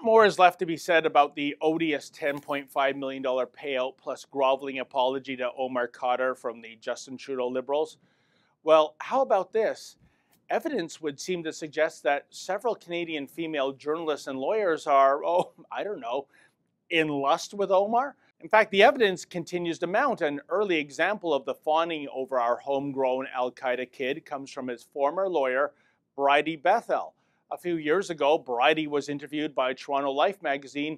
more is left to be said about the odious $10.5 million payout plus groveling apology to Omar Khadr from the Justin Trudeau Liberals. Well, how about this? Evidence would seem to suggest that several Canadian female journalists and lawyers are, in lust with Omar. In fact, the evidence continues to mount. An early example of the fawning over our homegrown Al-Qaeda kid comes from his former lawyer, Bridie Bethel. A few years ago, Bridie was interviewed by Toronto Life magazine,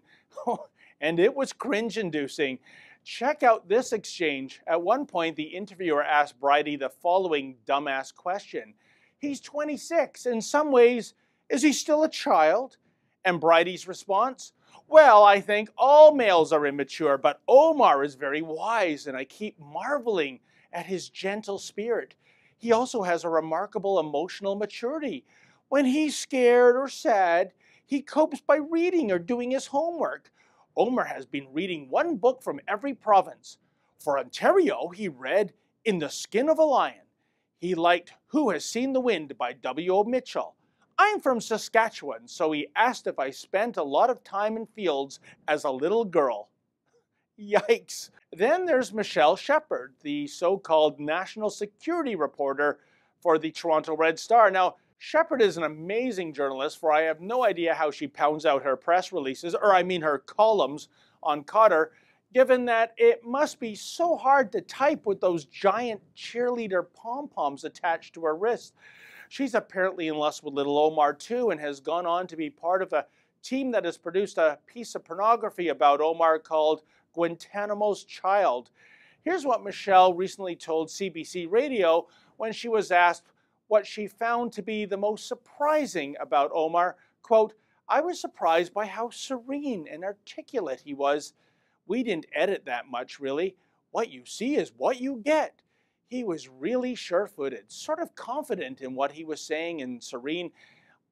and it was cringe-inducing. Check out this exchange. At one point, the interviewer asked Bridie the following dumbass question. He's 26. In some ways, is he still a child? And Bridie's response? Well, I think all males are immature, but Omar is very wise, and I keep marveling at his gentle spirit. He also has a remarkable emotional maturity. When he's scared or sad, he copes by reading or doing his homework. Omar has been reading one book from every province. For Ontario, he read In the Skin of a Lion. He liked Who Has Seen the Wind by W.O. Mitchell. I'm from Saskatchewan, so he asked if I spent a lot of time in fields as a little girl. Yikes. Then there's Michelle Shepherd, the so-called national security reporter for the Toronto Red Star. Now, Shepherd is an amazing journalist, for I have no idea how she pounds out her press releases, her columns on Khadr, given that it must be so hard to type with those giant cheerleader pom-poms attached to her wrist. She's apparently in lust with little Omar too, and has gone on to be part of a team that has produced a piece of pornography about Omar called Guantanamo's Child. Here's what Michelle recently told CBC Radio when she was asked what she found to be the most surprising about Omar. Quote, I was surprised by how serene and articulate he was. We didn't edit that much, really. What you see is what you get. He was really sure-footed, sort of confident in what he was saying and serene.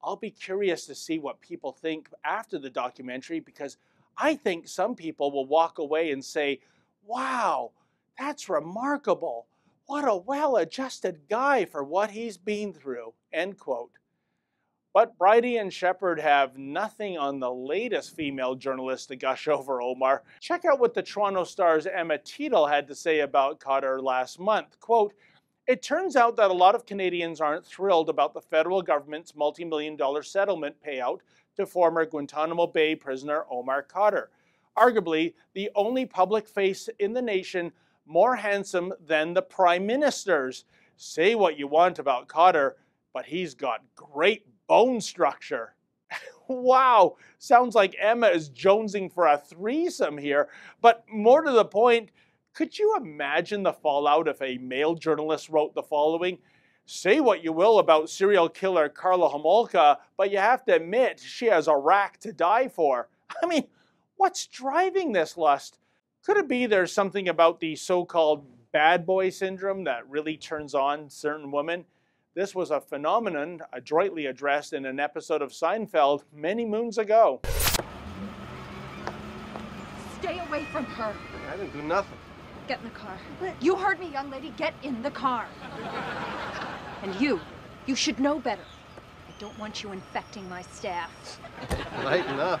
I'll be curious to see what people think after the documentary, because I think some people will walk away and say, wow, that's remarkable. What a well-adjusted guy for what he's been through, end quote. But Bridie and Shepherd have nothing on the latest female journalist to gush over Omar. Check out what the Toronto Star's Emma Teedle had to say about Khadr last month. Quote, it turns out that a lot of Canadians aren't thrilled about the federal government's multi-million-dollar settlement payout to former Guantanamo Bay prisoner Omar Khadr. Arguably, the only public face in the nation more handsome than the Prime Minister's. Say what you want about Khadr, but he's got great bone structure. Wow, sounds like Emma is jonesing for a threesome here. But more to the point, could you imagine the fallout if a male journalist wrote the following? Say what you will about serial killer Karla Homolka, but you have to admit she has a rack to die for. I mean, what's driving this lust? Could it be there's something about the so-called bad boy syndrome that really turns on certain women? This was a phenomenon adroitly addressed in an episode of Seinfeld many moons ago. Stay away from her. I didn't do nothing. Get in the car. You heard me, young lady. Get in the car. And you should know better. I don't want you infecting my staff. Lighten up.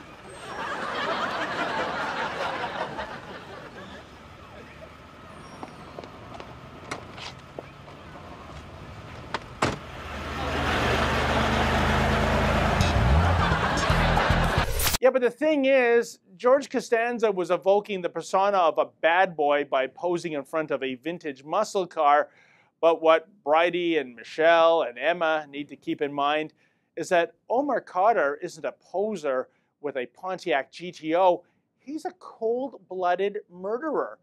Yeah, but the thing is, George Costanza was evoking the persona of a bad boy by posing in front of a vintage muscle car. But what Bridie and Michelle and Emma need to keep in mind is that Omar Khadr isn't a poser with a Pontiac GTO. He's a cold-blooded murderer.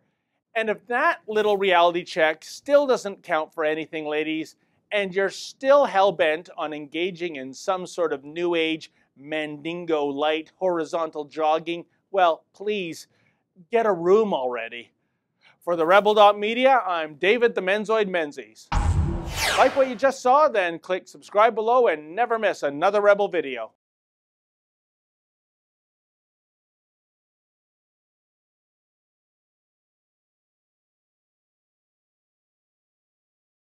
And if that little reality check still doesn't count for anything, ladies, and you're still hell-bent on engaging in some sort of new age Mandingo light horizontal jogging, well, please, get a room already. For the Rebel.media, I'm David the Menzoid Menzies. Like what you just saw? Then click subscribe below and never miss another Rebel video.